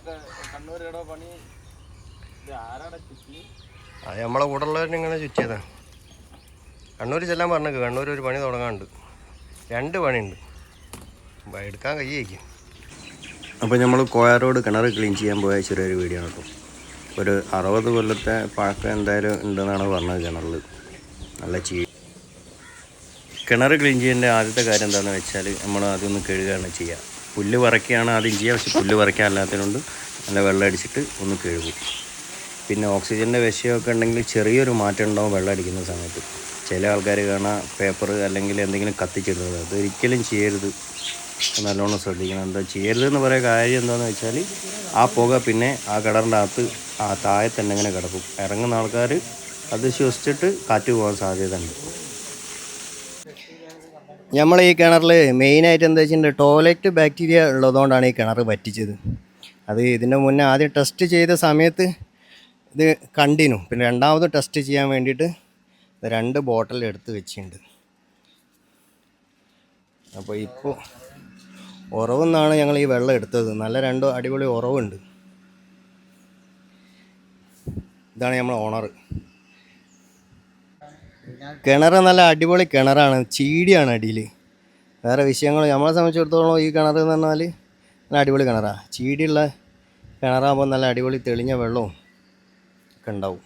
അത് നമ്മളെ കൂടെ ഉള്ളവരെ ഇങ്ങനെ ചുറ്റിയതാ. കണ്ണൂർ ചെല്ലാൻ പറഞ്ഞേക്ക്. കണ്ണൂർ ഒരു പണി തുടങ്ങാനുണ്ട്, 2 പണിയുണ്ട്, എടുക്കാൻ കഴിയേക്കും. അപ്പോൾ നമ്മൾ കോയ റോഡ് കിണർ ക്ലീൻ ചെയ്യാൻ പോയ ചെറിയൊരു വീഡിയോ ആണ് കേട്ടോ. ഒരു 60 കൊല്ലത്തെ പഴക്കം എന്തായാലും ഉണ്ടെന്നാണ് പറഞ്ഞത് കിണറിൽ. നല്ല കിണർ ക്ലീൻ ചെയ്യേണ്ട ആദ്യത്തെ കാര്യം എന്താണെന്ന് വെച്ചാൽ നമ്മൾ ആദ്യം കഴുകുകയാണ് ചെയ്യുക. പുല്ല് പറിക്കുകയാണ് ആദ്യം ചെയ്യുക. പക്ഷെ പുല്ല് പറിക്കാൻ അല്ലാത്തതുകൊണ്ട് നല്ല വെള്ളം അടിച്ചിട്ട് ഒന്ന് കഴുകും. പിന്നെ ഓക്സിജൻ്റെ വിഷയമൊക്കെ ഉണ്ടെങ്കിൽ ചെറിയൊരു മാറ്റം ഉണ്ടാവും വെള്ളം അടിക്കുന്ന സമയത്ത്. ചില ആൾക്കാർ കാണാൻ പേപ്പർ അല്ലെങ്കിൽ എന്തെങ്കിലും കത്തിച്ചിടുന്നത്, അതൊരിക്കലും ചെയ്യരുത്. നല്ലോണം ശ്രദ്ധിക്കണം. എന്താ ചെയ്യരുതെന്ന് പറയുക കാര്യം എന്താണെന്ന് വെച്ചാൽ ആ പുക പിന്നെ ആ കിണറിൻ്റെ അകത്ത് ആ താഴെ തന്നെ ഇങ്ങനെ കിടക്കും. ഇറങ്ങുന്ന ആൾക്കാർ അത് ശ്വസിച്ചിട്ട് കാറ്റ് പോകാൻ സാധ്യത ഉണ്ട്. നമ്മൾ ഈ കിണറിൽ മെയിനായിട്ട് എന്താ വെച്ചിട്ടുണ്ടെങ്കിൽ ടോയ്ലറ്റ് ബാക്ടീരിയ ഉള്ളതുകൊണ്ടാണ് ഈ കിണർ വറ്റിച്ചത്. അത് ഇതിൻ്റെ മുന്നേ ആദ്യം ടെസ്റ്റ് ചെയ്ത സമയത്ത് ഇത് കണ്ടിനു. പിന്നെ രണ്ടാമത് ടെസ്റ്റ് ചെയ്യാൻ വേണ്ടിയിട്ട് 2 ബോട്ടിൽ എടുത്ത് വെച്ചിട്ടുണ്ട്. അപ്പോൾ ഇപ്പോൾ ഉറവെന്നാണ് ഞങ്ങൾ ഈ വെള്ളം എടുത്തത്. നല്ല 2 അടിപൊളി ഉറവുണ്ട്. ഇതാണ് നമ്മളെ ഓണർ. കിണർ നല്ല അടിപൊളി കിണറാണ്, ചീടിയാണ് അടിയിൽ. വേറെ വിഷയങ്ങൾ നമ്മളെ സംബന്ധിച്ചിടത്തോളം ഈ കിണർ എന്ന് പറഞ്ഞാൽ നല്ല അടിപൊളി കിണറാണ്. ചീടിയുള്ള കിണറാകുമ്പോൾ നല്ല അടിപൊളി തെളിഞ്ഞ വെള്ളവും ഒക്കെ ഉണ്ടാവും.